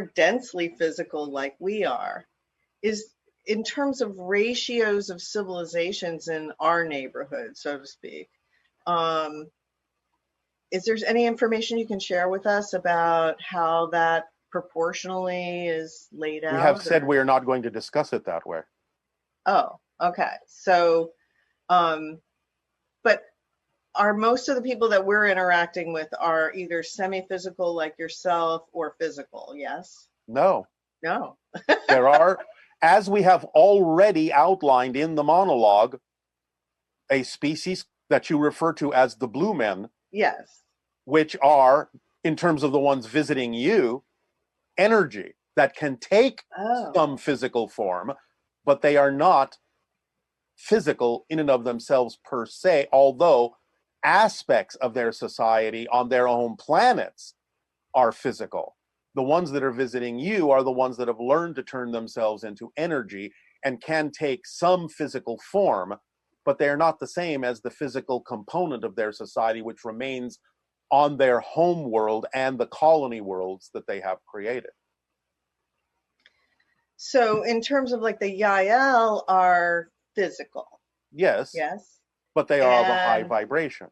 densely physical like we are, is in terms of ratios of civilizations in our neighborhood, so to speak. Is there any information you can share with us about how that proportionally is laid We have out? said we are not going to discuss it that way. Oh, okay. So, but are most of the people that we're interacting with are either semi-physical like yourself or physical? Yes? No. No. There are, as we have already outlined in the monologue, a species that you refer to as the blue men. Yes. Which are, in terms of the ones visiting you, energy that can take some physical form, but they are not physical in and of themselves per se, although aspects of their society on their own planets are physical. The ones that are visiting you are the ones that have learned to turn themselves into energy and can take some physical form, but they are not the same as the physical component of their society, which remains on their home world and the colony worlds that they have created. So in terms of like the Yael are physical. Yes. Yes. But they are of a high vibration.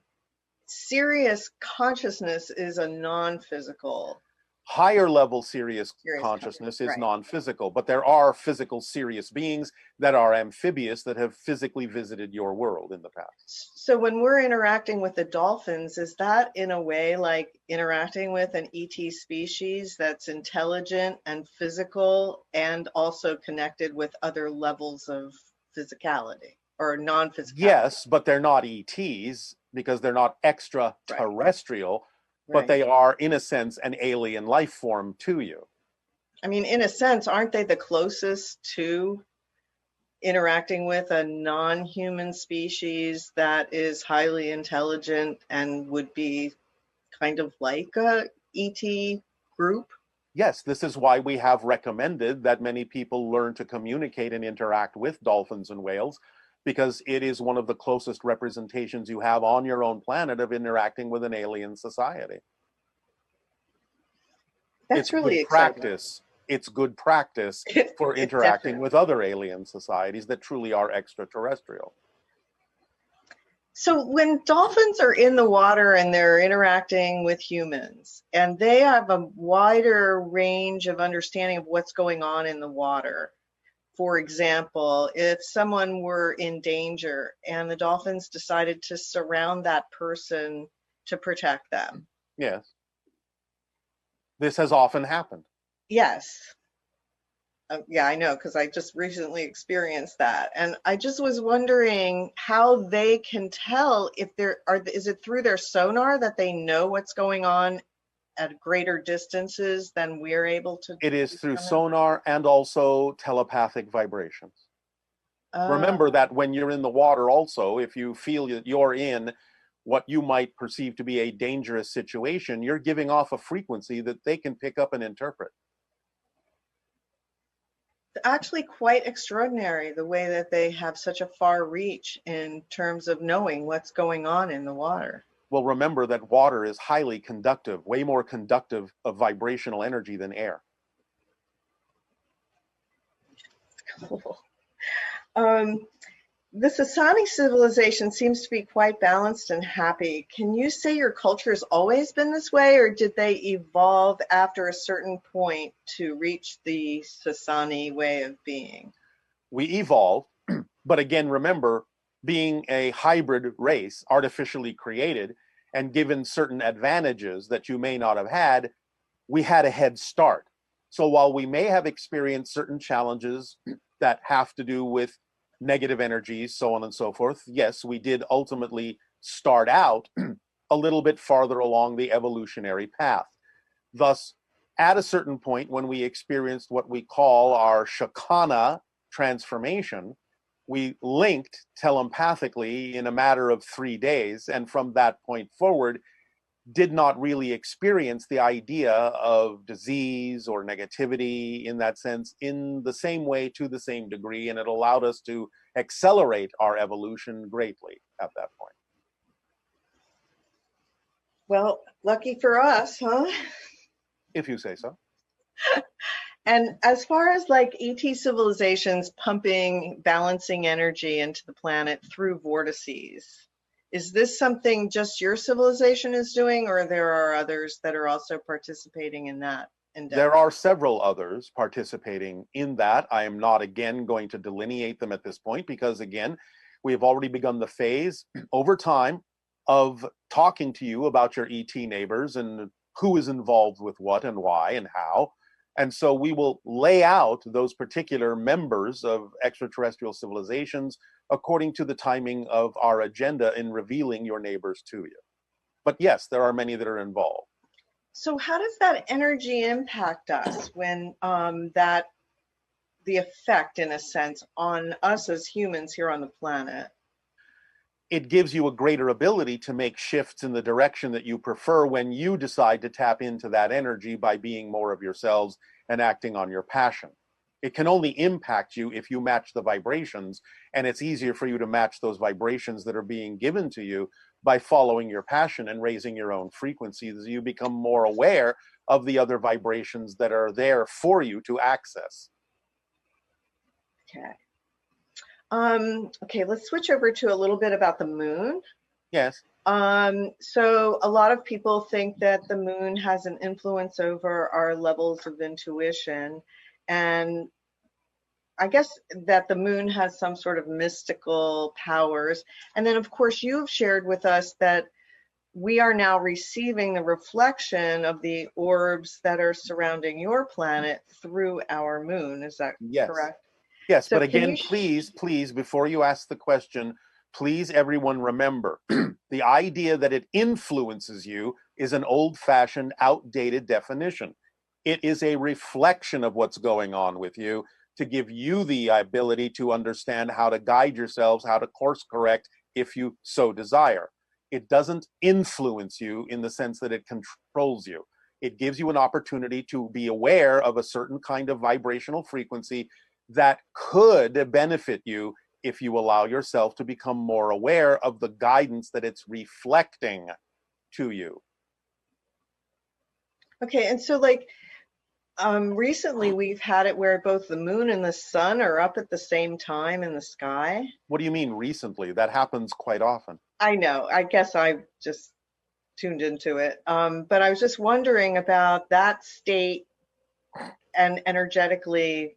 Serious consciousness is a non-physical. Higher level serious consciousness is non-physical, but there are physical serious beings that are amphibious that have physically visited your world in the past. So when we're interacting with the dolphins, is that in a way like interacting with an ET species that's intelligent and physical and also connected with other levels of physicality or non-physicality? Yes, but they're not ETs because they're not extraterrestrial. But they are, in a sense, an alien life form to you. I mean, in a sense, aren't they the closest to interacting with a non-human species that is highly intelligent and would be kind of like a ET group? Yes, this is why we have recommended that many people learn to communicate and interact with dolphins and whales, because it is one of the closest representations you have on your own planet of interacting with an alien society. That's really exciting. Practice. It's good practice for interacting with other alien societies that truly are extraterrestrial. So when dolphins are in the water and they're interacting with humans, and they have a wider range of understanding of what's going on in the water, for example, if someone were in danger and the dolphins decided to surround that person to protect them. Yes. This has often happened. Yes. Yeah, I know, because I just recently experienced that. And I just was wondering how they can tell if is it through their sonar that they know what's going on at greater distances than we're able to? It is through sonar and also telepathic vibrations. Remember that when you're in the water also, if you feel that you're in what you might perceive to be a dangerous situation, you're giving off a frequency that they can pick up and interpret. Actually quite extraordinary the way that they have such a far reach in terms of knowing what's going on in the water. Well, remember that water is highly conductive, way more conductive of vibrational energy than air. Cool. The Sasani civilization seems to be quite balanced and happy. Can you say your culture has always been this way, or did they evolve after a certain point to reach the Sasani way of being? We evolved, but again, remember, being a hybrid race, artificially created, and given certain advantages that you may not have had, we had a head start. So while we may have experienced certain challenges that have to do with negative energies, so on and so forth, yes, we did ultimately start out a little bit farther along the evolutionary path. Thus, at a certain point when we experienced what we call our Shakana transformation, we linked telepathically in a matter of 3 days, and from that point forward, did not really experience the idea of disease or negativity in that sense in the same way to the same degree, and it allowed us to accelerate our evolution greatly at that point. Well, lucky for us, huh? If you say so. And as far as like ET civilizations pumping, balancing energy into the planet through vortices, is this something just your civilization is doing, or there are others that are also participating in that There endeavor? are several others participating in that. I am not again going to delineate them at this point because, again, we have already begun the phase over time of talking to you about your ET neighbors and who is involved with what and why and how. And so we will lay out those particular members of extraterrestrial civilizations according to the timing of our agenda in revealing your neighbors to you. But yes, there are many that are involved. So how does that energy impact us when that the effect, in a sense, on us as humans here on the planet? It gives you a greater ability to make shifts in the direction that you prefer when you decide to tap into that energy by being more of yourselves and acting on your passion. It can only impact you if you match the vibrations, and it's easier for you to match those vibrations that are being given to you by following your passion and raising your own frequencies as you become more aware of the other vibrations that are there for you to access. Okay. Okay, let's switch over to a little bit about the moon. Yes. So a lot of people think that the moon has an influence over our levels of intuition, and I guess that the moon has some sort of mystical powers. And then, of course, you've shared with us that we are now receiving the reflection of the orbs that are surrounding your planet through our moon. Is that Yes. correct? Yes, So but can again, you please, before you ask the question, please, everyone, remember the idea that it influences you is an old fashioned, outdated definition. It is a reflection of what's going on with you to give you the ability to understand how to guide yourselves, how to course correct if you so desire. It doesn't influence you in the sense that it controls you. It gives you an opportunity to be aware of a certain kind of vibrational frequency that could benefit you if you allow yourself to become more aware of the guidance that it's reflecting to you. okay, and so like recently we've had it where both the moon and the sun are up at the same time in the sky. What do you mean recently? That happens quite often. I know, I guess I just tuned into it. But I was just wondering about that state and energetically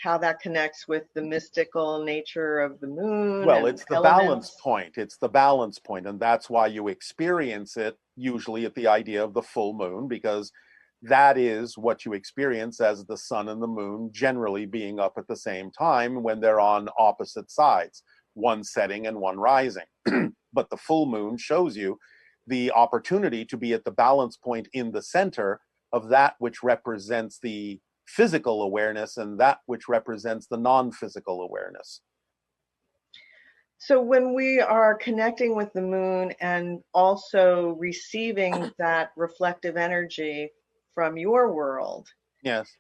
how that connects with the mystical nature of the moon Well, and it's the balance elements. point. It's the balance point, and that's why you experience it usually at the idea of the full moon, because that is what you experience as the sun and the moon generally being up at the same time when they're on opposite sides, one setting and one rising. But the full moon shows you the opportunity to be at the balance point in the center of that which represents the physical awareness and that which represents the non-physical awareness. So when we are connecting with the moon and also receiving that reflective energy from your world, Yes.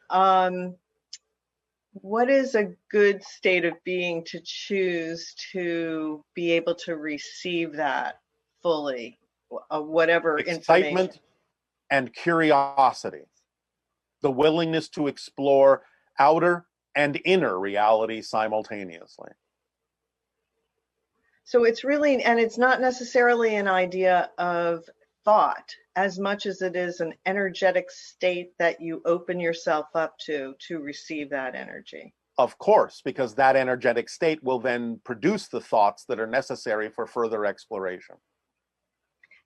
what is a good state of being to choose to be able to receive that fully, whatever information? Excitement and curiosity, the willingness to explore outer and inner reality simultaneously. So it's really, and it's not necessarily an idea of thought as much as it is an energetic state that you open yourself up to receive that energy. Of course, because that energetic state will then produce the thoughts that are necessary for further exploration.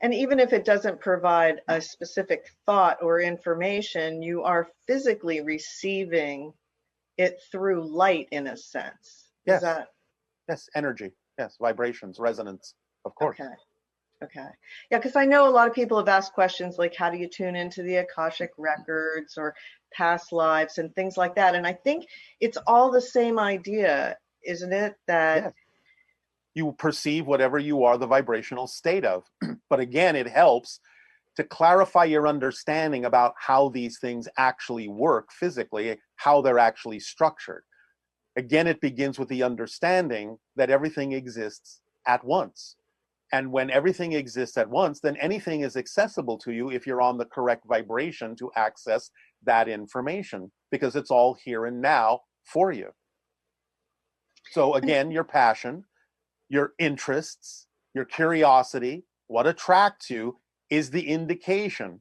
And even if it doesn't provide a specific thought or information, you are physically receiving it through light in a sense. Is Yes, that yes, energy, yes, vibrations, resonance, of course. okay? Okay. Yeah, because I know a lot of people have asked questions like how do you tune into the Akashic records or past lives and things like that. And I think it's all the same idea, isn't it? That Yes. You perceive whatever you are the vibrational state of. But again, it helps to clarify your understanding about how these things actually work physically, how they're actually structured. Again, it begins with the understanding that everything exists at once. And when everything exists at once, then anything is accessible to you if you're on the correct vibration to access that information because it's all here and now for you. So again, your passion, your interests, your curiosity, what attracts you is the indication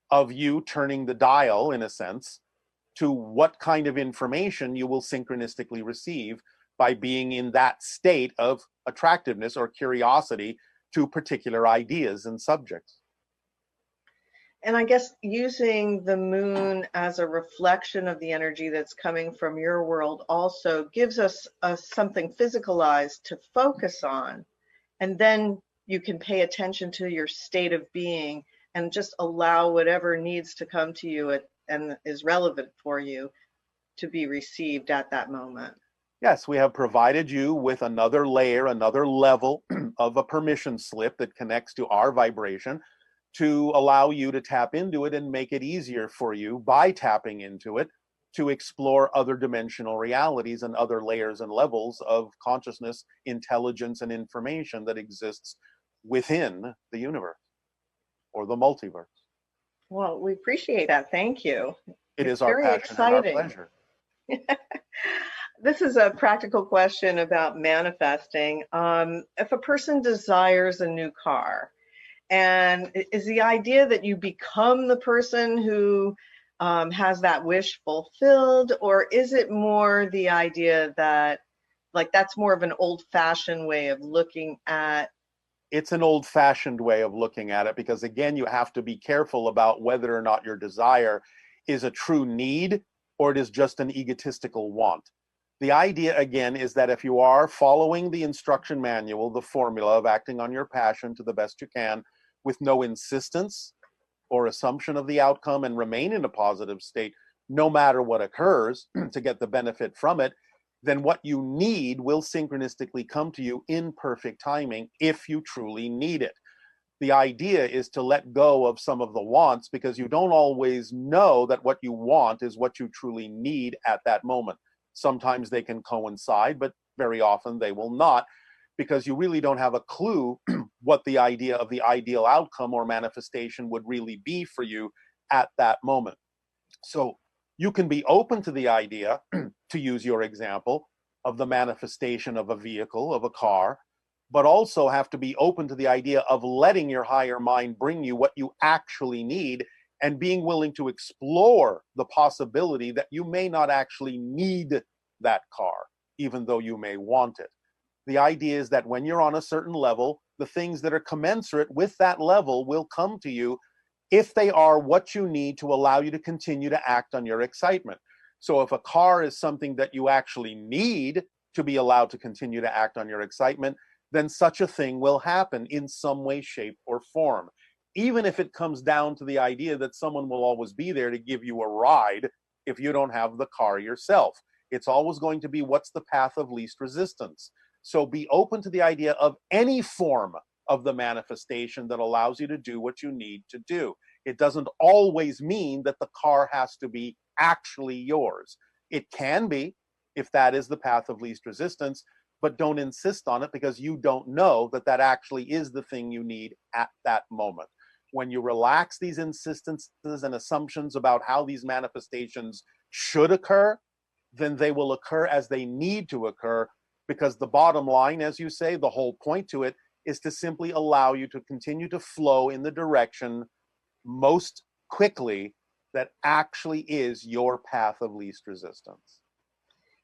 of you turning the dial, in a sense, to what kind of information you will synchronistically receive by being in that state of attractiveness or curiosity to particular ideas and subjects. And I guess using the moon as a reflection of the energy that's coming from your world also gives us something physicalized to focus on. And then you can pay attention to your state of being and just allow whatever needs to come to you and is relevant for you to be received at that moment. Yes, we have provided you with another layer, another level of a permission slip that connects to our vibration to allow you to tap into it and make it easier for you by tapping into it to explore other dimensional realities and other layers and levels of consciousness, intelligence, and information that exists within the universe or the multiverse. Well, we appreciate that. Thank you. It It's is our very passion and our exciting. pleasure. This is a practical question about manifesting. If a person desires a new car, and is the idea that you become the person who has that wish fulfilled, or is it more the idea that, like, that's more of an old-fashioned way of looking at? It's an old-fashioned way of looking at it because, again, you have to be careful about whether or not your desire is a true need or it is just an egotistical want. The idea, again, is that if you are following the instruction manual, the formula of acting on your passion to the best you can, with no insistence or assumption of the outcome, and remain in a positive state no matter what occurs to get the benefit from it, then what you need will synchronistically come to you in perfect timing if you truly need it. The idea is to let go of some of the wants because you don't always know that what you want is what you truly need at that moment. Sometimes they can coincide, but very often they will not, because you really don't have a clue what the idea of the ideal outcome or manifestation would really be for you at that moment. So you can be open to the idea, to use your example, of the manifestation of a vehicle, of a car, but also have to be open to the idea of letting your higher mind bring you what you actually need and being willing to explore the possibility that you may not actually need that car, even though you may want it. The idea is that when you're on a certain level, the things that are commensurate with that level will come to you if they are what you need to allow you to continue to act on your excitement. So if a car is something that you actually need to be allowed to continue to act on your excitement, then such a thing will happen in some way, shape, or form. Even if it comes down to the idea that someone will always be there to give you a ride if you don't have the car yourself. It's always going to be what's the path of least resistance. So be open to the idea of any form of the manifestation that allows you to do what you need to do. It doesn't always mean that the car has to be actually yours. It can be, if that is the path of least resistance, but don't insist on it because you don't know that that actually is the thing you need at that moment. When you relax these insistences and assumptions about how these manifestations should occur, then they will occur as they need to occur, because the bottom line, as you say, the whole point to it is to simply allow you to continue to flow in the direction most quickly that actually is your path of least resistance.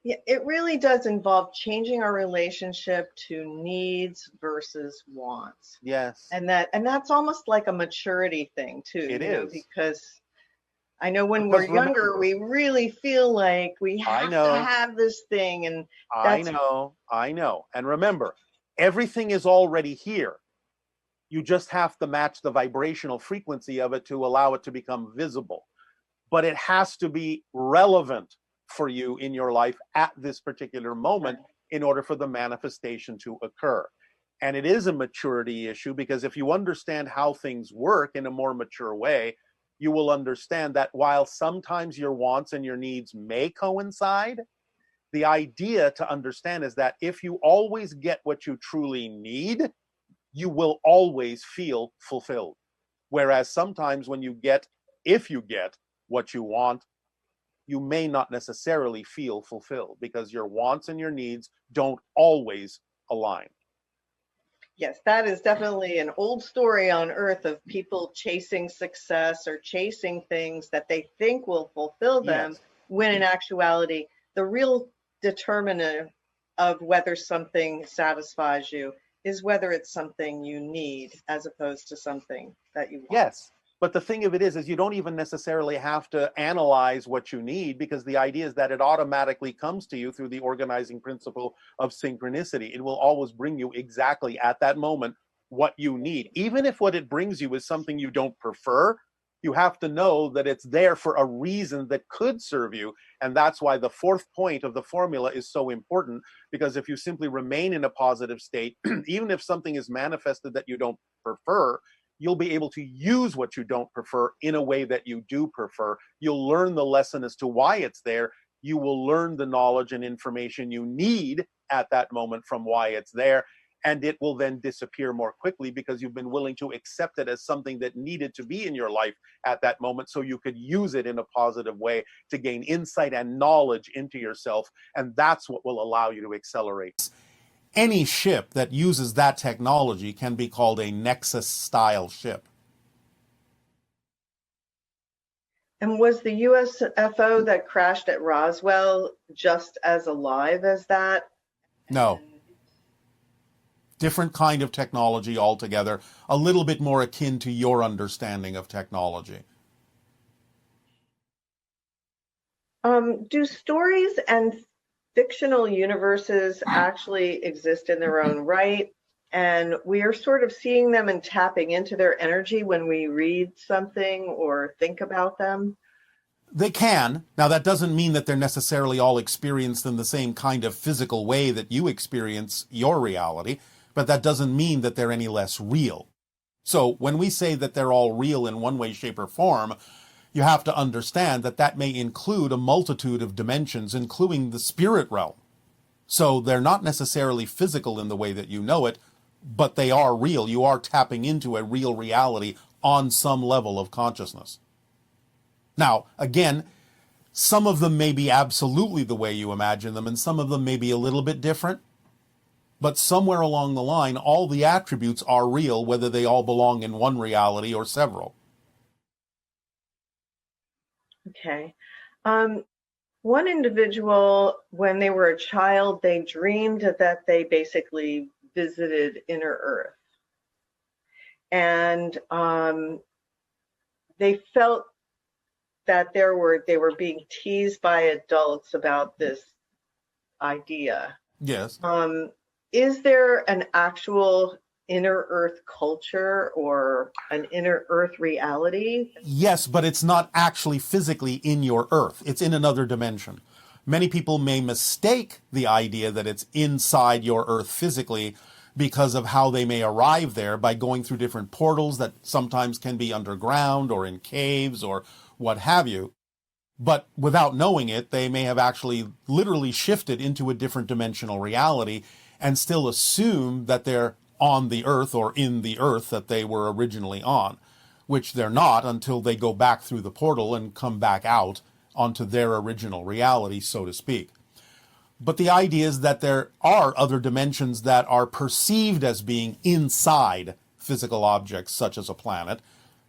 Yeah, it really does involve changing our relationship to needs versus wants. Yes, And that's almost like a maturity thing too, it is. because I know when we're Because younger, remember, we really feel like we I have to know, have this thing, and I that's know, I know. And remember, everything is already here. You just have to match the vibrational frequency of it to allow it to become visible. But it has to be relevant for you in your life at this particular moment in order for the manifestation to occur. And it is a maturity issue, because if you understand how things work in a more mature way, you will understand that while sometimes your wants and your needs may coincide, the idea to understand is that if you always get what you truly need, you will always feel fulfilled. Whereas sometimes when you get, if you get what you want, you may not necessarily feel fulfilled because your wants and your needs don't always align. Yes, that is definitely an old story on Earth of people chasing success or chasing things that they think will fulfill them, Yes. when in actuality, the real determinant of whether something satisfies you is whether it's something you need as opposed to something that you want. Yes. But the thing of it is you don't even necessarily have to analyze what you need, because the idea is that it automatically comes to you through the organizing principle of synchronicity. It will always bring you exactly at that moment what you need. Even if what it brings you is something you don't prefer, you have to know that it's there for a reason that could serve you. And that's why the fourth point of the formula is so important, because if you simply remain in a positive state, even if something is manifested that you don't prefer, you'll be able to use what you don't prefer in a way that you do prefer. You'll learn the lesson as to why it's there. You will learn the knowledge and information you need at that moment from why it's there. And it will then disappear more quickly because you've been willing to accept it as something that needed to be in your life at that moment, so you could use it in a positive way to gain insight and knowledge into yourself. And that's what will allow you to accelerate. Any ship that uses that technology can be called a Nexus-style ship. And was the USFO that crashed at Roswell just as alive as that? No. Different kind of technology altogether, a little bit more akin to your understanding of technology. Do stories and fictional universes actually exist in their own right? And we are sort of seeing them and tapping into their energy when we read something or think about them? They can. Now, that doesn't mean that they're necessarily all experienced in the same kind of physical way that you experience your reality, but that doesn't mean that they're any less real. So when we say that they're all real in one way, shape, or form, you have to understand that that may include a multitude of dimensions, including the spirit realm. So they're not necessarily physical in the way that you know it, but they are real. You are tapping into a real reality on some level of consciousness. Now, again, some of them may be absolutely the way you imagine them, and some of them may be a little bit different. But somewhere along the line, all the attributes are real, whether they all belong in one reality or several. Okay. One individual, when they were a child, they dreamed that they basically visited inner Earth. And they felt that they were being teased by adults about this idea. Yes. Is there an actual inner Earth culture or an inner Earth reality? Yes, but it's not actually physically in your Earth. It's in another dimension. Many people may mistake the idea that it's inside your Earth physically because of how they may arrive there by going through different portals that sometimes can be underground or in caves or what have you. But without knowing it, they may have actually literally shifted into a different dimensional reality and still assume that they're on the Earth or in the Earth that they were originally on, which they're not until they go back through the portal and come back out onto their original reality, so to speak. But the idea is that there are other dimensions that are perceived as being inside physical objects such as a planet,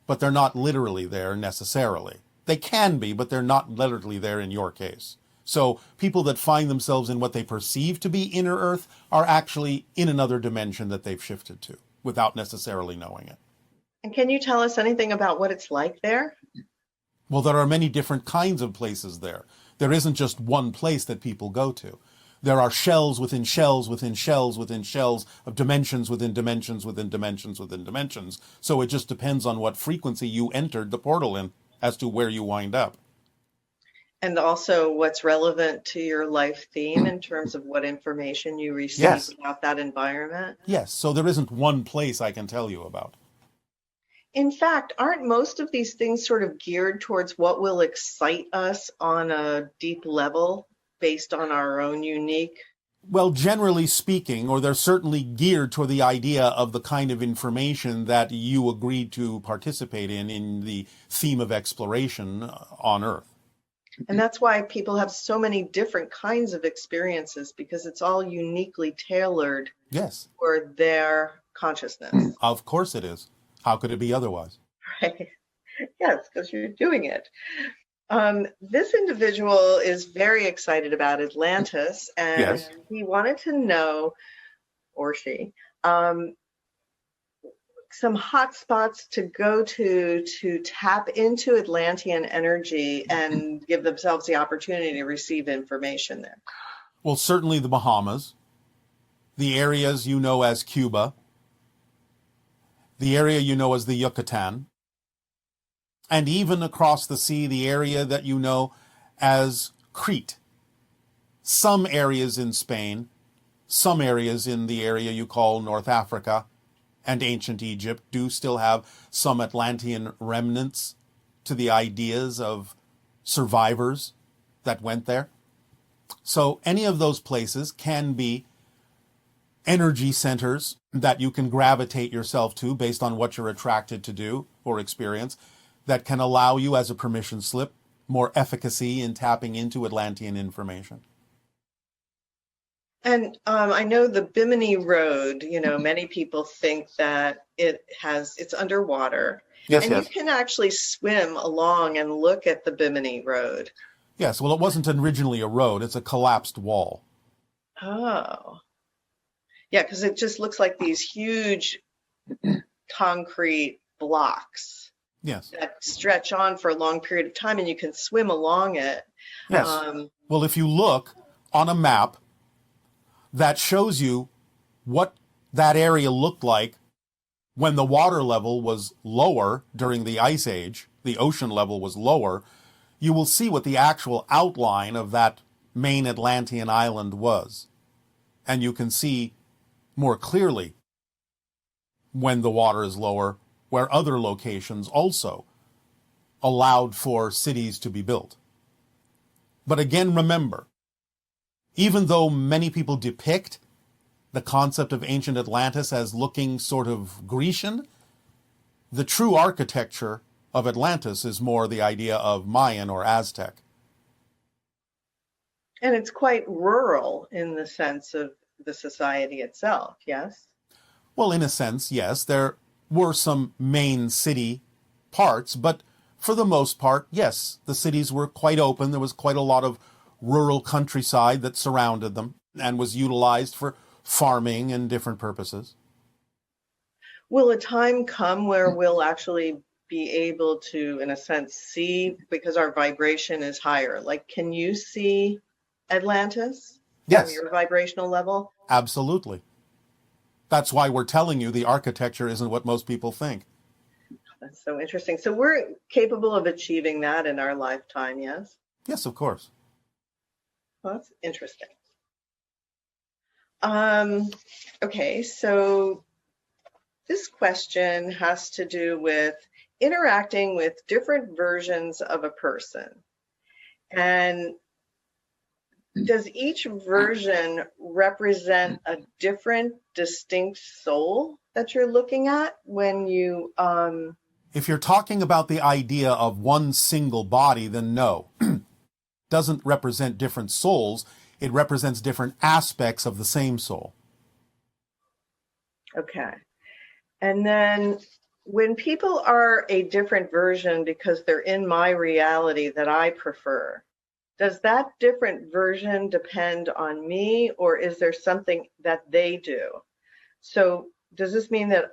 but they're not literally there necessarily. They can be, but they're not literally there in your case. So people that find themselves in what they perceive to be inner Earth are actually in another dimension that they've shifted to without necessarily knowing it. And can you tell us anything about what it's like there? Well, there are many different kinds of places there. There isn't just one place that people go to. There are shells within shells within shells within shells of dimensions within dimensions within dimensions within dimensions. So it just depends on what frequency you entered the portal in as to where you wind up. And also what's relevant to your life theme in terms of what information you receive Yes. about that environment? Yes, so there isn't one place I can tell you about. In fact, aren't most of these things sort of geared towards what will excite us on a deep level based on our own unique? Well, generally speaking, or they're certainly geared toward the idea of the kind of information that you agreed to participate in the theme of exploration on Earth. And that's why people have so many different kinds of experiences, because it's all uniquely tailored Yes. for their consciousness. Of course it is. How could it be otherwise? Right. Yes, because you're doing it. This individual is very excited about Atlantis, and Yes. he wanted to know, or she, some hot spots to go to tap into Atlantean energy and give themselves the opportunity to receive information there. Well, certainly the Bahamas, the areas you know as Cuba, the area you know as the Yucatan, and even across the sea, the area that you know as Crete. Some areas in Spain, some areas in the area you call North Africa and ancient Egypt do still have some Atlantean remnants to the ideas of survivors that went there. So any of those places can be energy centers that you can gravitate yourself to based on what you're attracted to do or experience, that can allow you, as a permission slip, more efficacy in tapping into Atlantean information. And I know the Bimini Road, many people think that it's underwater. Yes, and yes. You can actually swim along and look at the Bimini Road. Yes, well, it wasn't originally a road. It's a collapsed wall. Oh. Yeah, because it just looks like these huge concrete blocks. Yes. That stretch on for a long period of time, and you can swim along it. Yes. Well, if you look on a map that shows you what that area looked like when the water level was lower during the Ice Age, the ocean level was lower, you will see what the actual outline of that main Atlantean island was. And you can see more clearly when the water is lower, where other locations also allowed for cities to be built. But again, remember, even though many people depict the concept of ancient Atlantis as looking sort of Grecian, the true architecture of Atlantis is more the idea of Mayan or Aztec. And it's quite rural in the sense of the society itself, yes? Well, in a sense, yes. There were some main city parts, but for the most part, yes, the cities were quite open. There was quite a lot of rural countryside that surrounded them and was utilized for farming and different purposes. Will a time come where we'll actually be able to, in a sense, see, because our vibration is higher? Like, can you see Atlantis? Yes. From your vibrational level? Absolutely. That's why we're telling you the architecture isn't what most people think. That's so interesting. So we're capable of achieving that in our lifetime, yes? Yes, of course. Well, that's interesting. Okay, so this question has to do with interacting with different versions of a person. And does each version represent a different, distinct soul that you're looking at when you... If you're talking about the idea of one single body, then no. Doesn't represent different souls. It represents different aspects of the same soul. Okay. And then when people are a different version because they're in my reality that I prefer, does that different version depend on me, or is there something that they do? So does this mean that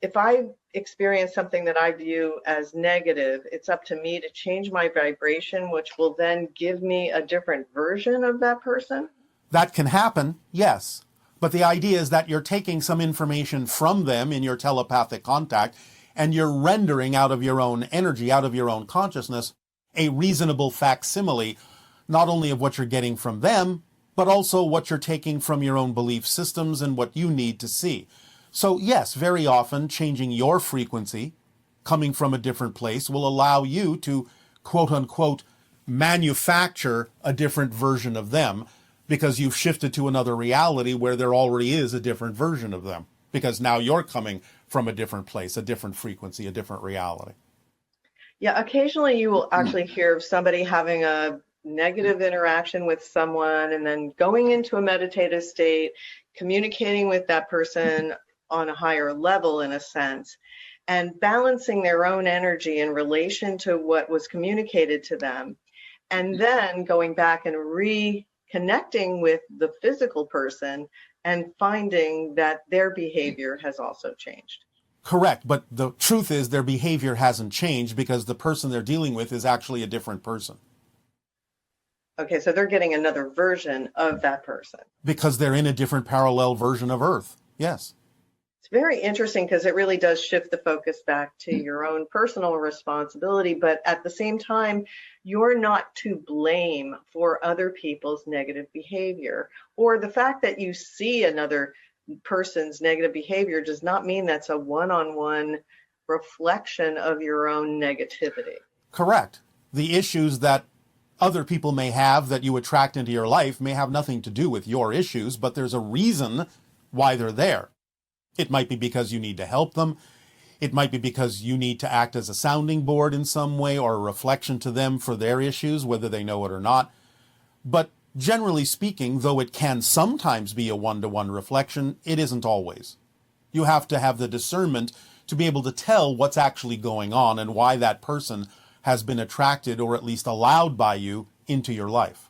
if I experience something that I view as negative, it's up to me to change my vibration, which will then give me a different version of that person? That can happen, yes. But the idea is that you're taking some information from them in your telepathic contact, and you're rendering out of your own energy, out of your own consciousness, a reasonable facsimile, not only of what you're getting from them, but also what you're taking from your own belief systems and what you need to see. So yes, very often changing your frequency, coming from a different place, will allow you to, quote unquote, manufacture a different version of them. because you've shifted to another reality where there already is a different version of them, because now you're coming from a different place, a different frequency, a different reality. Yeah, occasionally you will actually hear of somebody having a negative interaction with someone and then going into a meditative state, communicating with that person on a higher level in a sense, and balancing their own energy in relation to what was communicated to them, and then going back and reconnecting with the physical person and finding that their behavior has also changed. Correct, but the truth is their behavior hasn't changed because the person they're dealing with is actually a different person. Okay, so they're getting another version of that person. Because they're in a different parallel version of Earth, yes. It's very interesting because it really does shift the focus back to your own personal responsibility, but at the same time, you're not to blame for other people's negative behavior, or the fact that you see another person's negative behavior does not mean that's a one-on-one reflection of your own negativity. Correct. The issues that other people may have that you attract into your life may have nothing to do with your issues, but there's a reason why they're there. It might be because you need to help them. It might be because you need to act as a sounding board in some way or a reflection to them for their issues, whether they know it or not. But generally speaking, though it can sometimes be a one-to-one reflection, it isn't always. You have to have the discernment to be able to tell what's actually going on and why that person has been attracted or at least allowed by you into your life.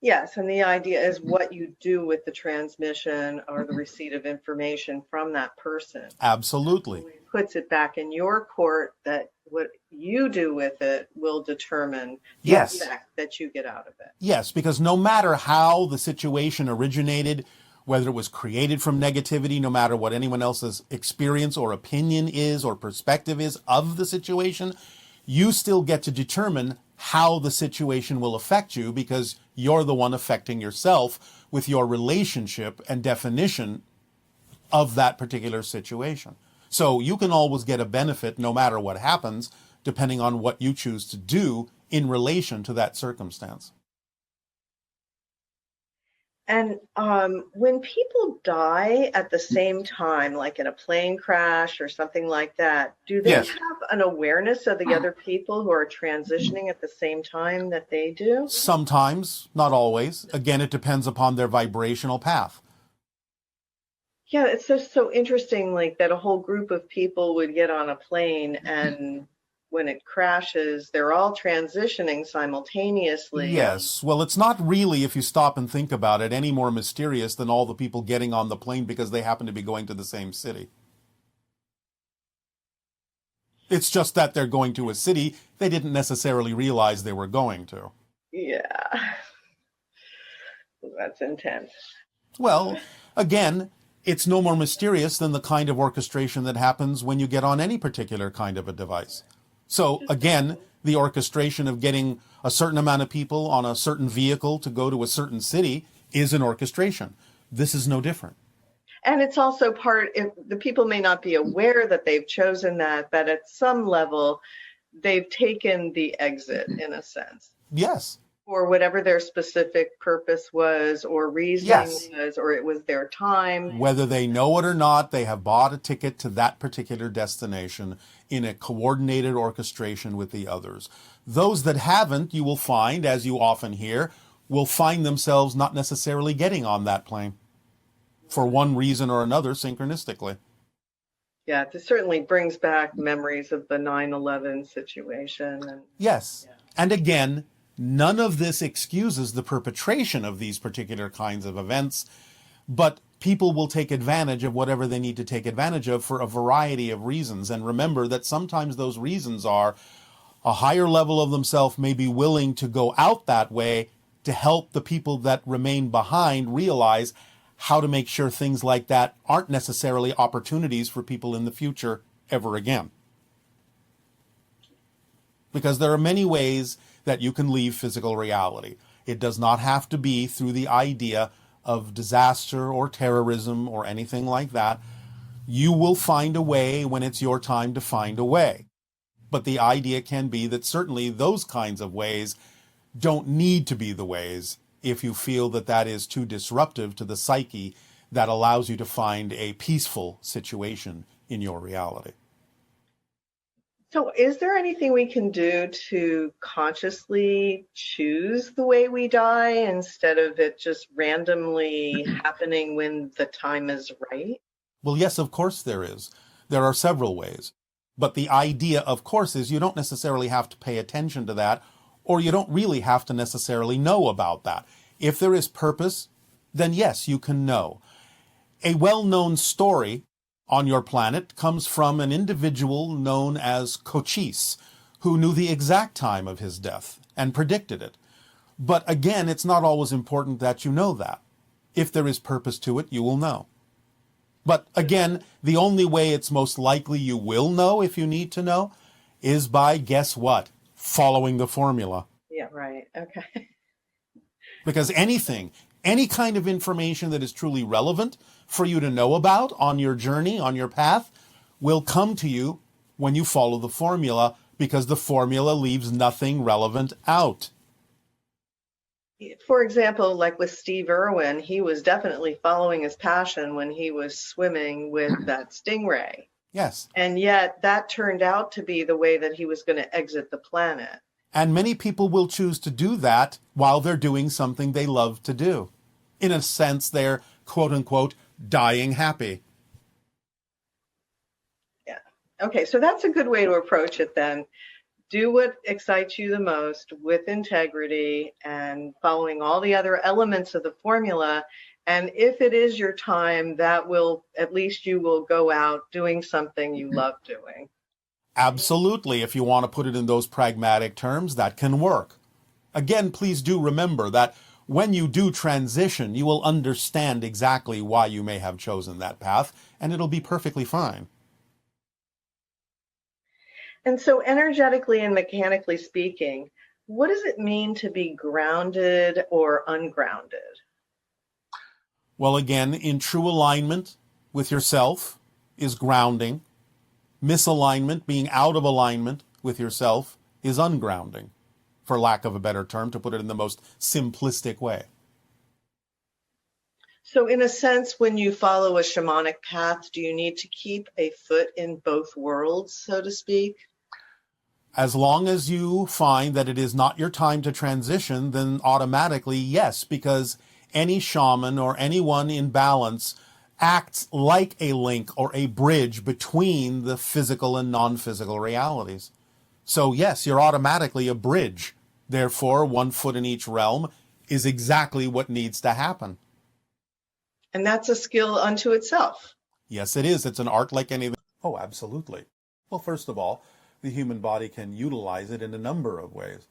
Yes, and the idea is what you do with the transmission or the receipt of information from that person. Absolutely. It puts it back in your court that what you do with it will determine the effect that you get out of it. Yes, because no matter how the situation originated, whether it was created from negativity, no matter what anyone else's experience or opinion is or perspective is of the situation, you still get to determine how the situation will affect you because you're the one affecting yourself with your relationship and definition of that particular situation. So you can always get a benefit no matter what happens, depending on what you choose to do in relation to that circumstance. And when people die at the same time, like in a plane crash or something like that, do they have an awareness of the other people who are transitioning at the same time that they do? Sometimes, not always. Again, it depends upon their vibrational path. Yeah, it's just so interesting, like that a whole group of people would get on a plane and when it crashes, they're all transitioning simultaneously. Yes. Well, it's not really, if you stop and think about it, any more mysterious than all the people getting on the plane because they happen to be going to the same city. It's just that they're going to a city they didn't necessarily realize they were going to. Yeah. That's intense. Well, again, it's no more mysterious than the kind of orchestration that happens when you get on any particular kind of a device. So again, the orchestration of getting a certain amount of people on a certain vehicle to go to a certain city is an orchestration. This is no different. And it's also the people may not be aware that they've chosen that, but at some level, they've taken the exit in a sense. Yes. For whatever their specific purpose was or reason was, or it was their time. Whether they know it or not, they have bought a ticket to that particular destination in a coordinated orchestration with the others. Those that haven't, you will find, as you often hear, will find themselves not necessarily getting on that plane for one reason or another synchronistically. Yeah, this certainly brings back memories of the 9/11 situation. Yes. And again, none of this excuses the perpetration of these particular kinds of events, but people will take advantage of whatever they need to take advantage of for a variety of reasons. And remember that sometimes those reasons are a higher level of themselves may be willing to go out that way to help the people that remain behind realize how to make sure things like that aren't necessarily opportunities for people in the future ever again. Because there are many ways that you can leave physical reality. It does not have to be through the idea of disaster or terrorism or anything like that. You will find a way when it's your time to find a way. But the idea can be that certainly those kinds of ways don't need to be the ways if you feel that that is too disruptive to the psyche that allows you to find a peaceful situation in your reality. So, is there anything we can do to consciously choose the way we die instead of it just randomly happening when the time is right? Well, yes, of course there is. There are several ways. But the idea, of course, is you don't necessarily have to pay attention to that, or you don't really have to necessarily know about that. If there is purpose, then yes, you can know. A well-known story on your planet comes from an individual known as Cochise, who knew the exact time of his death and predicted it. But again, it's not always important that you know that. If there is purpose to it, you will know. But again, the only way it's most likely you will know, if you need to know, is by, guess what? Following the formula. Yeah, right. Okay. Because anything, any kind of information that is truly relevant for you to know about on your journey, on your path, will come to you when you follow the formula, because the formula leaves nothing relevant out. For example, like with Steve Irwin, he was definitely following his passion when he was swimming with that stingray. Yes. And yet that turned out to be the way that he was going to exit the planet. And many people will choose to do that while they're doing something they love to do. In a sense, they're, quote unquote, dying happy. Yeah. Okay, so that's a good way to approach it then. Do what excites you the most with integrity and following all the other elements of the formula. And if it is your time, that will, at least you will go out doing something you love doing. Absolutely. If you want to put it in those pragmatic terms, that can work. Again, please do remember that when you do transition, you will understand exactly why you may have chosen that path, and it'll be perfectly fine. And so energetically and mechanically speaking, what does it mean to be grounded or ungrounded? Well, again, in true alignment with yourself is grounding. Misalignment, being out of alignment with yourself, is ungrounding, for lack of a better term, to put it in the most simplistic way. So in a sense, when you follow a shamanic path, do you need to keep a foot in both worlds, so to speak? As long as you find that it is not your time to transition, then automatically yes, because any shaman or anyone in balance acts like a link or a bridge between the physical and non-physical realities. So yes, you're automatically a bridge. Therefore, 1 foot in each realm is exactly what needs to happen. And that's a skill unto itself. Yes, it is. It's an art like anything. Oh, absolutely. Well, first of all, the human body can utilize it in a number of ways.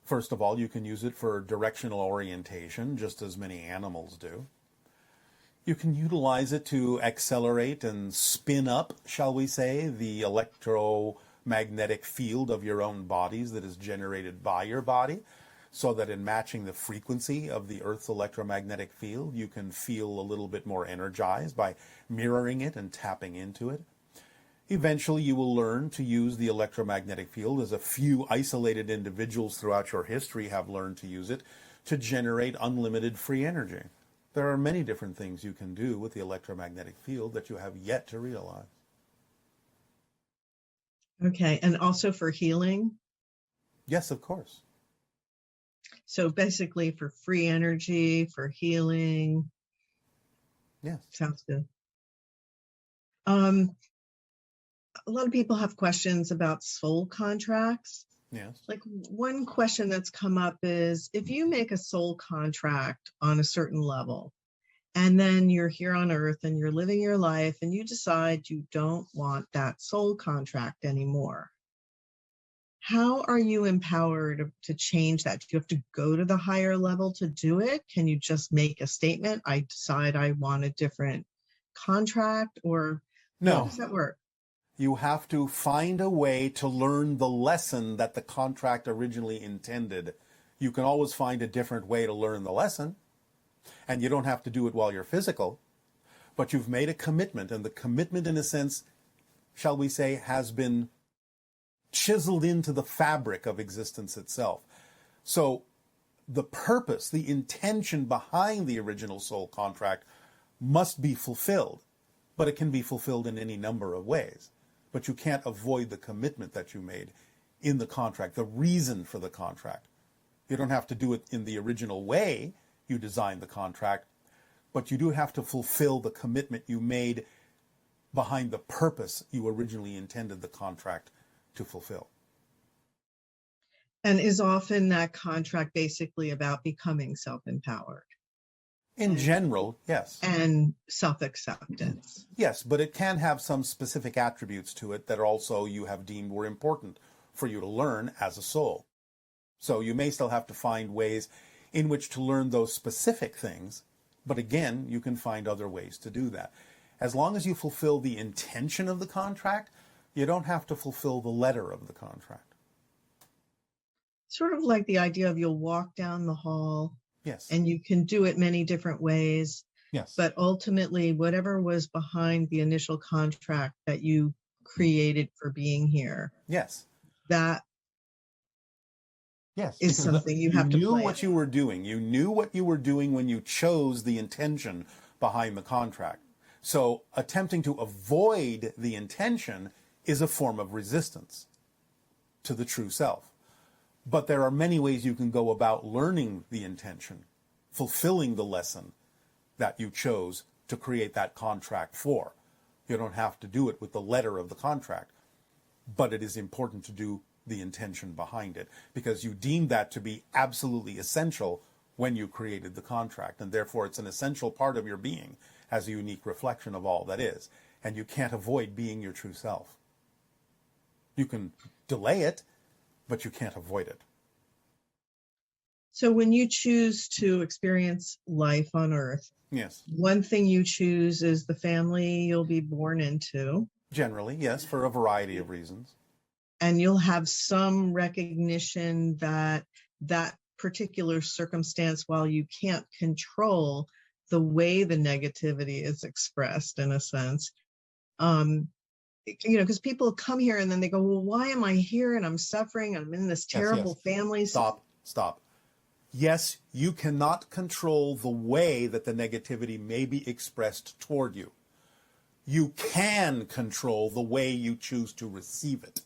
First of all, you can use it for directional orientation, just as many animals do. You can utilize it to accelerate and spin up, shall we say, the electromagnetic field of your own bodies that is generated by your body, so that in matching the frequency of the Earth's electromagnetic field, you can feel a little bit more energized by mirroring it and tapping into it. Eventually, you will learn to use the electromagnetic field, as a few isolated individuals throughout your history have learned to use it, to generate unlimited free energy. There are many different things you can do with the electromagnetic field that you have yet to realize. Okay, and also for healing? Yes, of course. So basically for free energy, for healing. Yes. Sounds good. A lot of people have questions about soul contracts. Yes. Like one question that's come up is, if you make a soul contract on a certain level, and then you're here on earth and you're living your life and you decide you don't want that soul contract anymore, how are you empowered to change that? Do you have to go to the higher level to do it? Can you just make a statement, I decide I want a different contract? Or No. how does that work? You have to find a way to learn the lesson that the contract originally intended. You can always find a different way to learn the lesson, and you don't have to do it while you're physical, but you've made a commitment, and the commitment, in a sense, shall we say, has been chiseled into the fabric of existence itself. So the purpose, the intention behind the original soul contract must be fulfilled, but it can be fulfilled in any number of ways. But you can't avoid the commitment that you made in the contract, the reason for the contract. You don't have to do it in the original way you designed the contract, but you do have to fulfill the commitment you made behind the purpose you originally intended the contract to fulfill. And is often that contract basically about becoming self-empowered? In general, yes. And self-acceptance. Yes, but it can have some specific attributes to it that also you have deemed were important for you to learn as a soul. So you may still have to find ways in which to learn those specific things, but again, you can find other ways to do that. As long as you fulfill the intention of the contract, you don't have to fulfill the letter of the contract. Sort of like the idea of you'll walk down the hall. Yes. And you can do it many different ways. Yes. But ultimately, whatever was behind the initial contract that you created for being here. Yes. That yes. is something you have to play. You knew what you were doing. You knew what you were doing when you chose the intention behind the contract. So attempting to avoid the intention is a form of resistance to the true self. But there are many ways you can go about learning the intention, fulfilling the lesson that you chose to create that contract for. You don't have to do it with the letter of the contract, but it is important to do the intention behind it because you deemed that to be absolutely essential when you created the contract, and therefore it's an essential part of your being as a unique reflection of all that is, and you can't avoid being your true self. You can delay it, but you can't avoid it. So when you choose to experience life on Earth, yes, one thing you choose is the family you'll be born into. Generally, yes, for a variety of reasons. And you'll have some recognition that that particular circumstance, while you can't control the way the negativity is expressed in a sense, because people come here and then they go, well, why am I here? And I'm suffering. I'm in this terrible family. Stop. Yes, you cannot control the way that the negativity may be expressed toward you. You can control the way you choose to receive it.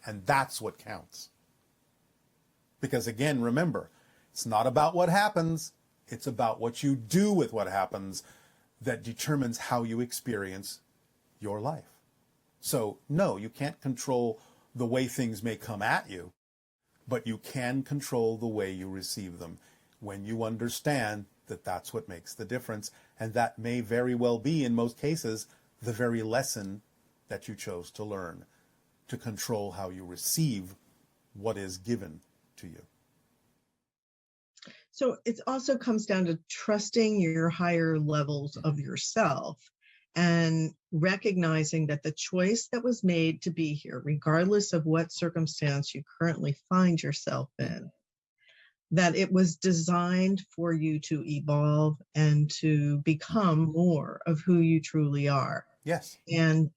And that's what counts. Because again, remember, it's not about what happens. It's about what you do with what happens that determines how you experience your life. So no, you can't control the way things may come at you, but you can control the way you receive them when you understand that that's what makes the difference. And that may very well be, in most cases, the very lesson that you chose to learn, to control how you receive what is given to you. So it also comes down to trusting your higher levels of yourself and recognizing that the choice that was made to be here, regardless of what circumstance you currently find yourself in, that it was designed for you to evolve and to become more of who you truly are. Yes. And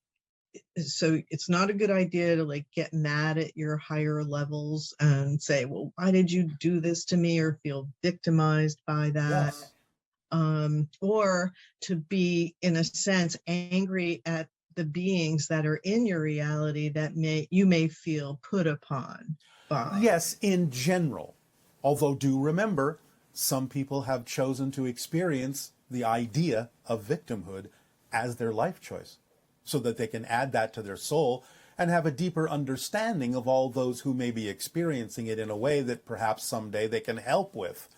so it's not a good idea to get mad at your higher levels and say, well, why did you do this to me, or feel victimized by that? Yes. Or to be, in a sense, angry at the beings that are in your reality that you may feel put upon by. Yes, in general. Although do remember, some people have chosen to experience the idea of victimhood as their life choice, so that they can add that to their soul and have a deeper understanding of all those who may be experiencing it in a way that perhaps someday they can help with.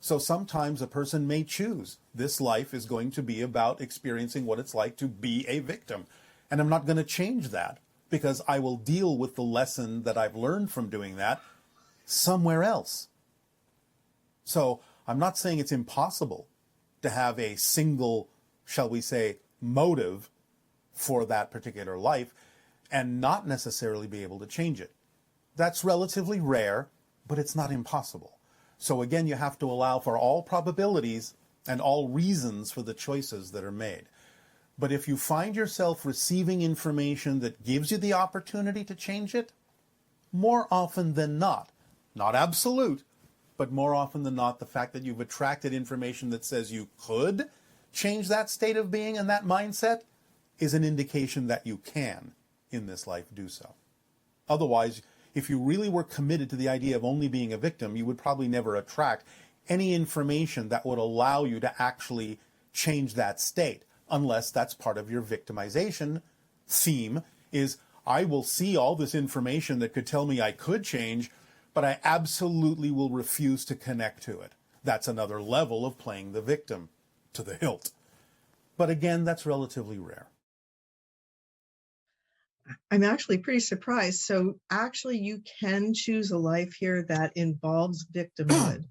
So sometimes a person may choose, this life is going to be about experiencing what it's like to be a victim. And I'm not going to change that, because I will deal with the lesson that I've learned from doing that somewhere else. So I'm not saying it's impossible to have a single, shall we say, motive for that particular life and not necessarily be able to change it. That's relatively rare, but it's not impossible. So again, you have to allow for all probabilities and all reasons for the choices that are made. But if you find yourself receiving information that gives you the opportunity to change it, more often than not absolute, But more often than not, the fact that you've attracted information that says you could change that state of being and that mindset is an indication that you can, in this life, do so. Otherwise, if you really were committed to the idea of only being a victim, you would probably never attract any information that would allow you to actually change that state, unless that's part of your victimization theme, is I will see all this information that could tell me I could change, but I absolutely will refuse to connect to it. That's another level of playing the victim to the hilt. But again, that's relatively rare. I'm actually pretty surprised. So actually you can choose a life here that involves victimhood.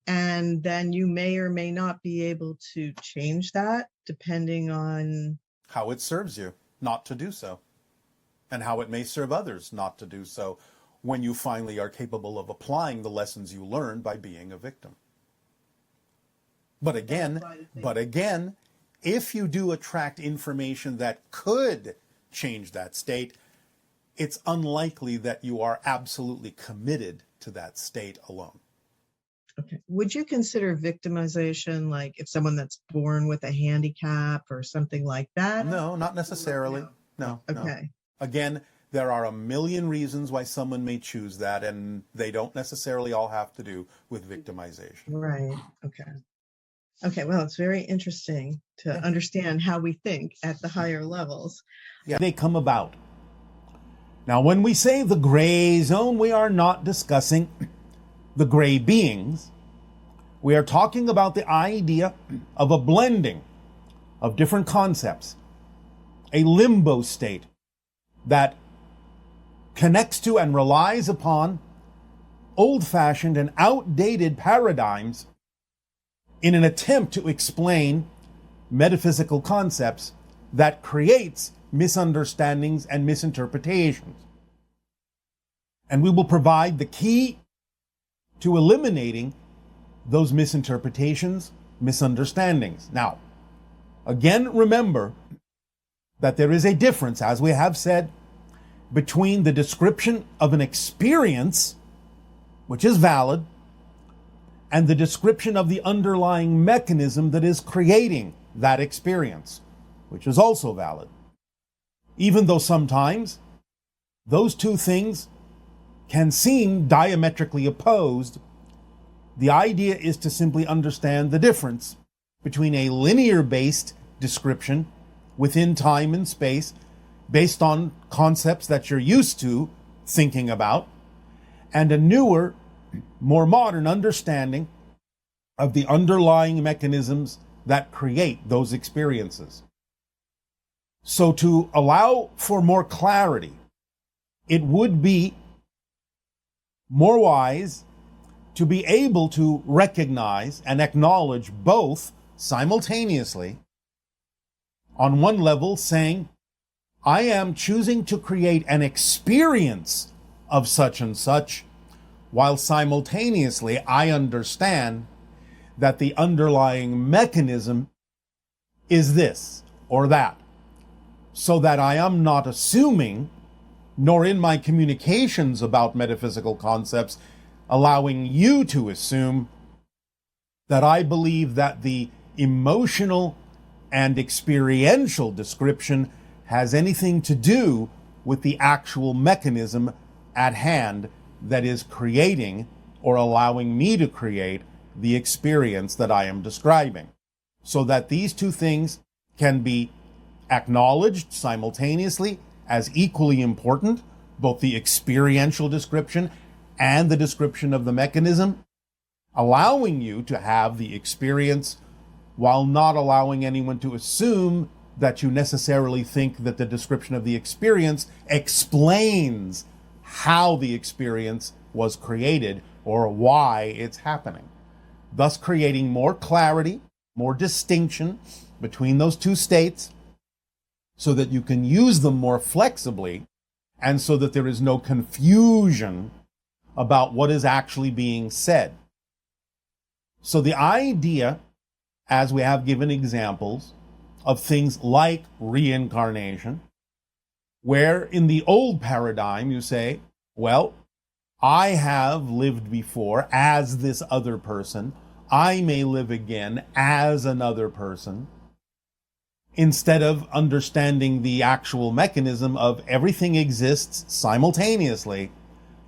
And then you may or may not be able to change that depending on how it serves you not to do so, and how it may serve others not to do so when you finally are capable of applying the lessons you learned by being a victim. But again, if you do attract information that could change that state, it's unlikely that you are absolutely committed to that state alone. Okay. Would you consider victimization like if someone that's born with a handicap or something like that? No, not necessarily. No. Okay. No. Again, there are a million reasons why someone may choose that, and they don't necessarily all have to do with victimization. Right. Okay. Okay. Well, it's very interesting to understand how we think at the higher levels. Yeah, they come about. Now, when we say the gray zone, we are not discussing the gray beings. We are talking about the idea of a blending of different concepts, a limbo state that connects to and relies upon old-fashioned and outdated paradigms in an attempt to explain metaphysical concepts that creates misunderstandings and misinterpretations. And we will provide the key to eliminating those misinterpretations, misunderstandings. Now, again, remember that there is a difference, as we have said, between the description of an experience, which is valid, and the description of the underlying mechanism that is creating that experience, which is also valid. Even though sometimes those two things can seem diametrically opposed, the idea is to simply understand the difference between a linear-based description within time and space based on concepts that you're used to thinking about, and a newer, more modern understanding of the underlying mechanisms that create those experiences. So to allow for more clarity, it would be more wise to be able to recognize and acknowledge both simultaneously. On one level, saying, I am choosing to create an experience of such and such, while simultaneously I understand that the underlying mechanism is this or that, so that I am not assuming, nor in my communications about metaphysical concepts, allowing you to assume that I believe that the emotional and experiential description has anything to do with the actual mechanism at hand that is creating or allowing me to create the experience that I am describing. So that these two things can be acknowledged simultaneously as equally important, both the experiential description and the description of the mechanism, allowing you to have the experience while not allowing anyone to assume that you necessarily think that the description of the experience explains how the experience was created or why it's happening, thus creating more clarity, more distinction between those two states so that you can use them more flexibly and so that there is no confusion about what is actually being said. So the idea, as we have given examples, of things like reincarnation, where in the old paradigm you say, well, I have lived before as this other person. I may live again as another person, instead of understanding the actual mechanism of everything exists simultaneously.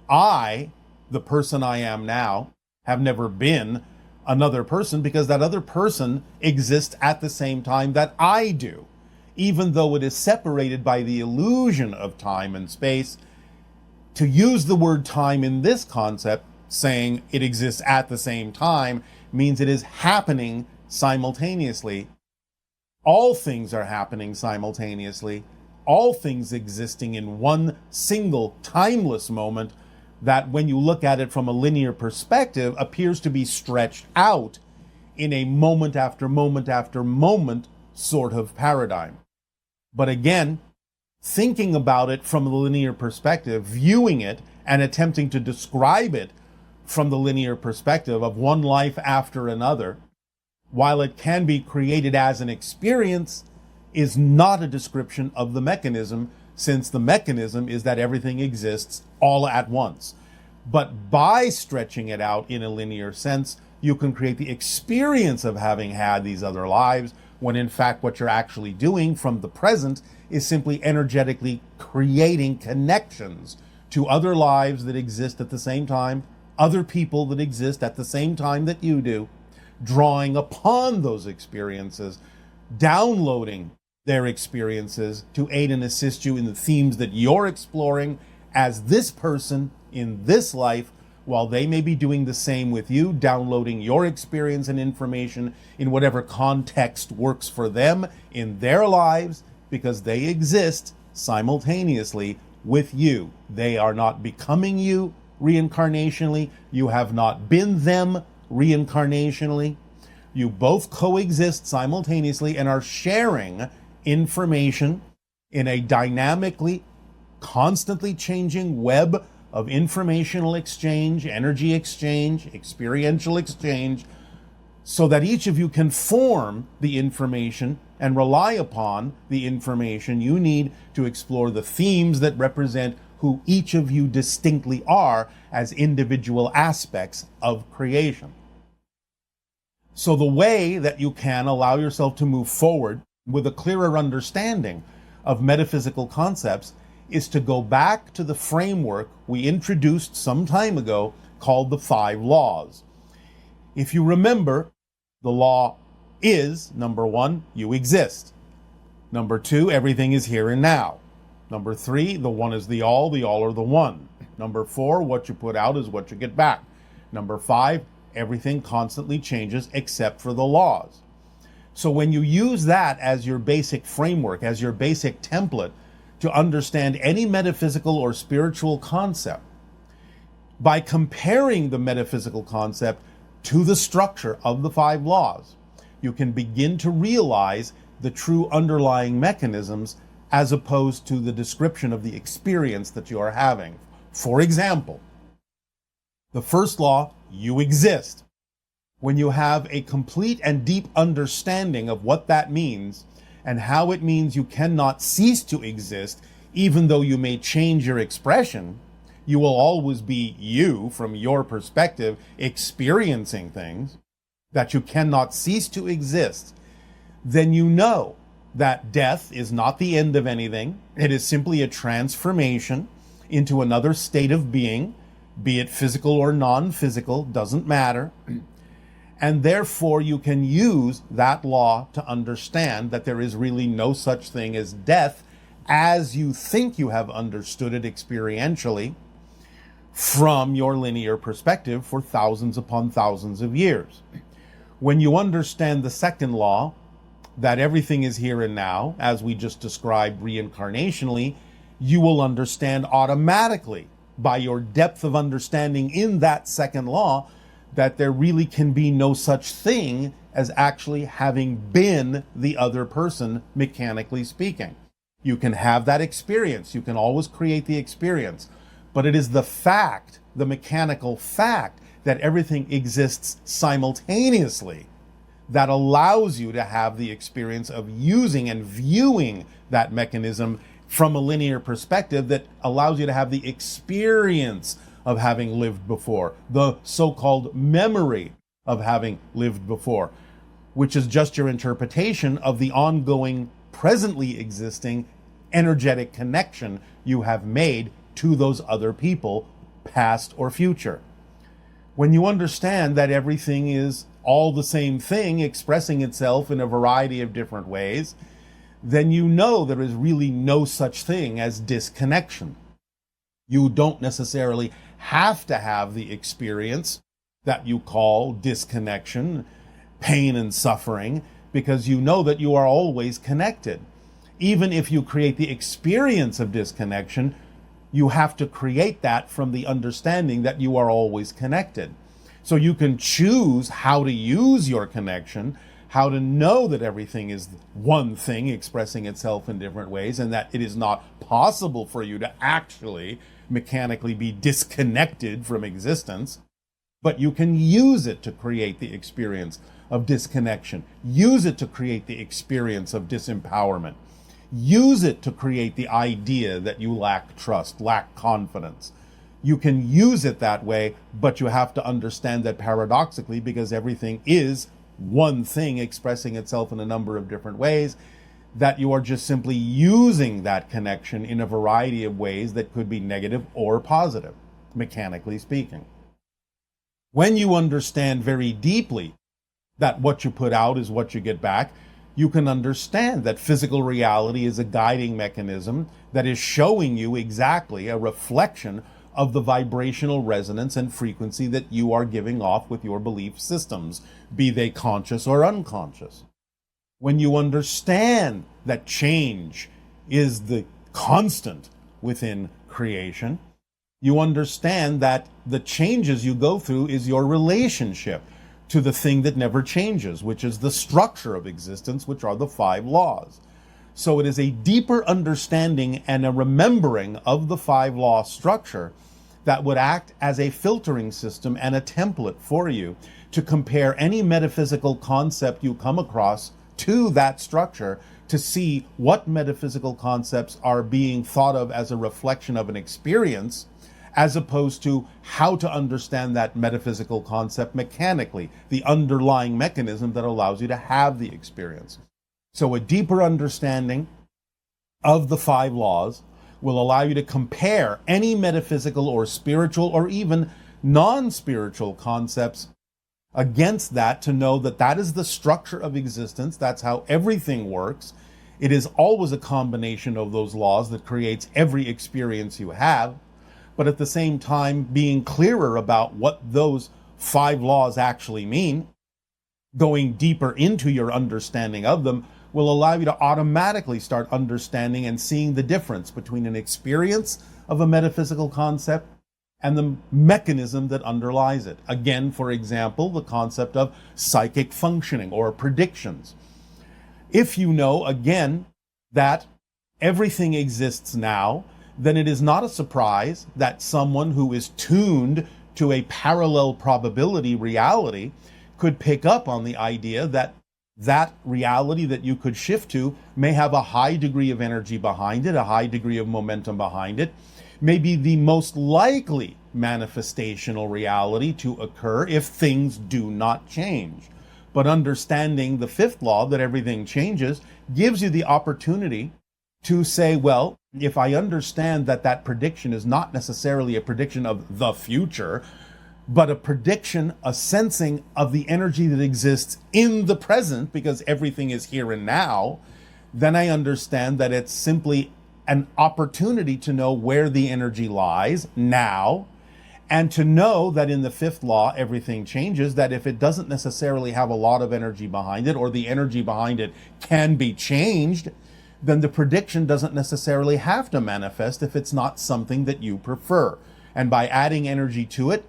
I, the person I am now, have never been another person because that other person exists at the same time that I do. Even though it is separated by the illusion of time and space, to use the word time in this concept, saying it exists at the same time, means it is happening simultaneously. All things are happening simultaneously, all things existing in one single timeless moment that, when you look at it from a linear perspective, appears to be stretched out in a moment after moment after moment sort of paradigm. But again, thinking about it from the linear perspective, viewing it and attempting to describe it from the linear perspective of one life after another, while it can be created as an experience, is not a description of the mechanism, since the mechanism is that everything exists all at once. But by stretching it out in a linear sense, you can create the experience of having had these other lives, when in fact what you're actually doing from the present is simply energetically creating connections to other lives that exist at the same time, other people that exist at the same time that you do, drawing upon those experiences, downloading their experiences to aid and assist you in the themes that you're exploring as this person in this life, while they may be doing the same with you, downloading your experience and information in whatever context works for them in their lives, because they exist simultaneously with you. They are not becoming you reincarnationally. You have not been them reincarnationally. You both coexist simultaneously and are sharing information in a dynamically, constantly changing web of informational exchange, energy exchange, experiential exchange, so that each of you can form the information and rely upon the information you need to explore the themes that represent who each of you distinctly are as individual aspects of creation. So the way that you can allow yourself to move forward with a clearer understanding of metaphysical concepts is to go back to the framework we introduced some time ago called the 5 laws. If you remember, the law is, number 1, you exist. Number 2, everything is here and now. Number 3, the one is the all are the one. Number 4, what you put out is what you get back. Number 5, everything constantly changes except for the laws. So when you use that as your basic framework, as your basic template to understand any metaphysical or spiritual concept, by comparing the metaphysical concept to the structure of the 5 laws, you can begin to realize the true underlying mechanisms as opposed to the description of the experience that you are having. For example, the first law, you exist. When you have a complete and deep understanding of what that means and how it means you cannot cease to exist, even though you may change your expression, you will always be you from your perspective experiencing things, that you cannot cease to exist, then you know that death is not the end of anything. It is simply a transformation into another state of being, be it physical or non-physical, doesn't matter. And therefore you can use that law to understand that there is really no such thing as death as you think you have understood it experientially from your linear perspective for thousands upon thousands of years. When you understand the second law, that everything is here and now, as we just described reincarnationally, you will understand automatically by your depth of understanding in that second law that there really can be no such thing as actually having been the other person, mechanically speaking. You can have that experience. You can always create the experience. But it is the fact, the mechanical fact, that everything exists simultaneously that allows you to have the experience of using and viewing that mechanism from a linear perspective, that allows you to have the experience of having lived before, the so-called memory of having lived before, which is just your interpretation of the ongoing, presently existing energetic connection you have made to those other people, past or future. When you understand that everything is all the same thing expressing itself in a variety of different ways, then you know there is really no such thing as disconnection. You don't necessarily have to have the experience that you call disconnection, pain and suffering, because you know that you are always connected. Even if you create the experience of disconnection, you have to create that from the understanding that you are always connected. So you can choose how to use your connection, how to know that everything is one thing expressing itself in different ways, and that it is not possible for you to actually mechanically be disconnected from existence. But you can use it to create the experience of disconnection. Use it to create the experience of disempowerment. Use it to create the idea that you lack trust, lack confidence. You can use it that way, but you have to understand that paradoxically, because everything is one thing expressing itself in a number of different ways, that you are just simply using that connection in a variety of ways that could be negative or positive, mechanically speaking. When you understand very deeply that what you put out is what you get back, you can understand that physical reality is a guiding mechanism that is showing you exactly a reflection of the vibrational resonance and frequency that you are giving off with your belief systems, be they conscious or unconscious. When you understand that change is the constant within creation, you understand that the changes you go through is your relationship to the thing that never changes, which is the structure of existence, which are the 5 laws. So it is a deeper understanding and a remembering of the 5 law structure that would act as a filtering system and a template for you to compare any metaphysical concept you come across to that structure, to see what metaphysical concepts are being thought of as a reflection of an experience, as opposed to how to understand that metaphysical concept mechanically, the underlying mechanism that allows you to have the experience. So a deeper understanding of the 5 laws will allow you to compare any metaphysical or spiritual or even non-spiritual concepts against that, to know that that is the structure of existence. That's how everything works. It is always a combination of those laws that creates every experience you have. But at the same time, being clearer about what those 5 laws actually mean, going deeper into your understanding of them, will allow you to automatically start understanding and seeing the difference between an experience of a metaphysical concept and the mechanism that underlies it. Again, for example, the concept of psychic functioning or predictions. If you know, again, that everything exists now, then it is not a surprise that someone who is tuned to a parallel probability reality could pick up on the idea that that reality that you could shift to may have a high degree of energy behind it, a high degree of momentum behind it, may be the most likely manifestational reality to occur if things do not change. But understanding the 5th law, that everything changes, gives you the opportunity to say, well, if I understand that that prediction is not necessarily a prediction of the future, but a prediction, a sensing of the energy that exists in the present, because everything is here and now, then I understand that it's simply an opportunity to know where the energy lies now, and to know that in the 5th law, everything changes, that if it doesn't necessarily have a lot of energy behind it, or the energy behind it can be changed, then the prediction doesn't necessarily have to manifest if it's not something that you prefer. And by adding energy to it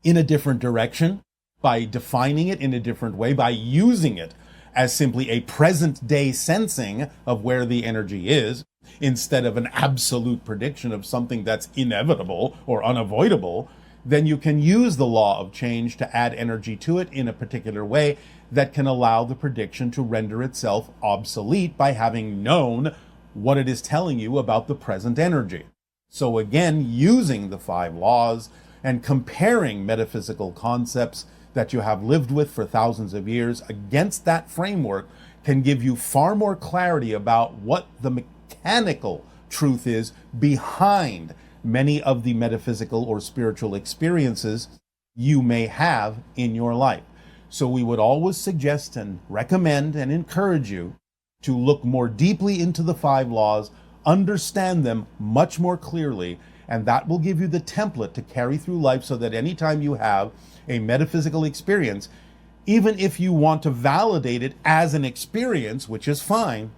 in a different direction, by defining it in a different way, by using it as simply a present day sensing of where the energy is, instead of an absolute prediction of something that's inevitable or unavoidable, then you can use the law of change to add energy to it in a particular way that can allow the prediction to render itself obsolete by having known what it is telling you about the present energy. So again, using the 5 laws and comparing metaphysical concepts that you have lived with for thousands of years against that framework can give you far more clarity about what the mechanical truth is behind many of the metaphysical or spiritual experiences you may have in your life. So we would always suggest and recommend and encourage you to look more deeply into the 5 laws, understand them much more clearly, and that will give you the template to carry through life so that anytime you have a metaphysical experience, even if you want to validate it as an experience, which is fine,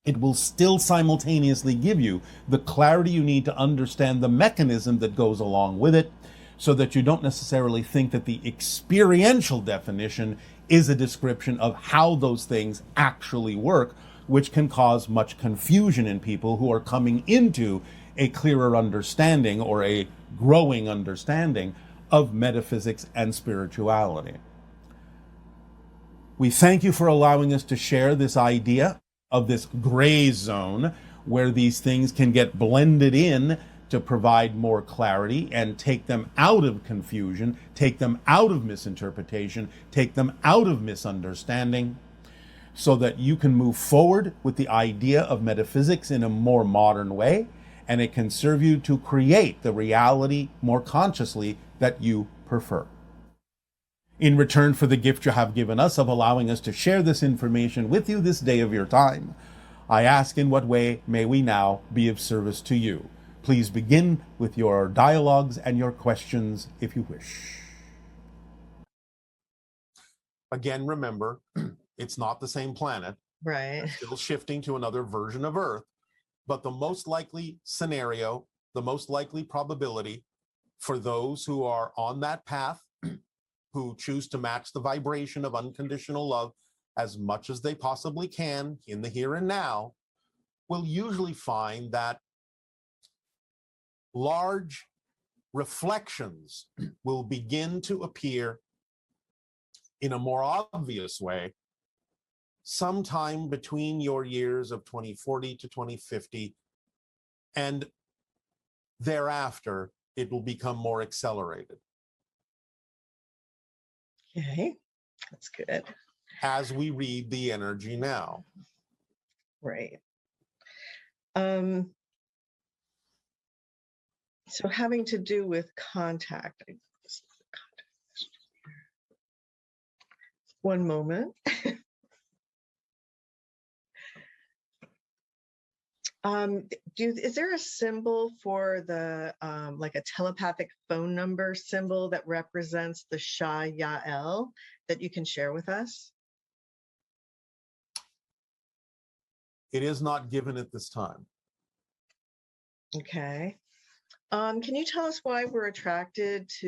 it will still simultaneously give you the clarity you need to understand the mechanism that goes along with it, so that you don't necessarily think that the experiential definition is a description of how those things actually work, which can cause much confusion in people who are coming into a clearer understanding or a growing understanding of metaphysics and spirituality. We thank you for allowing us to share this idea of this gray zone where these things can get blended in to provide more clarity and take them out of confusion, take them out of misinterpretation, take them out of misunderstanding, so that you can move forward with the idea of metaphysics in a more modern way, and it can serve you to create the reality more consciously that you prefer. In return for the gift you have given us of allowing us to share this information with you this day of your time, I ask, in what way may we now be of service to you? Please begin with your dialogues and your questions if you wish. Again, remember, it's not the same planet. Right. We're still shifting to another version of Earth. But the most likely scenario, the most likely probability for those who are on that path, who choose to match the vibration of unconditional love as much as they possibly can in the here and now, will usually find that large reflections will begin to appear in a more obvious way sometime between your years of 2040 to 2050, and thereafter it will become more accelerated. Okay, that's good. As we read the energy now. Right. So having to do with contact. One moment. Is there a symbol for the like a telepathic phone number symbol that represents the Shah Yael that you can share with us? It is not given at this time. Okay. Can you tell us why we're attracted to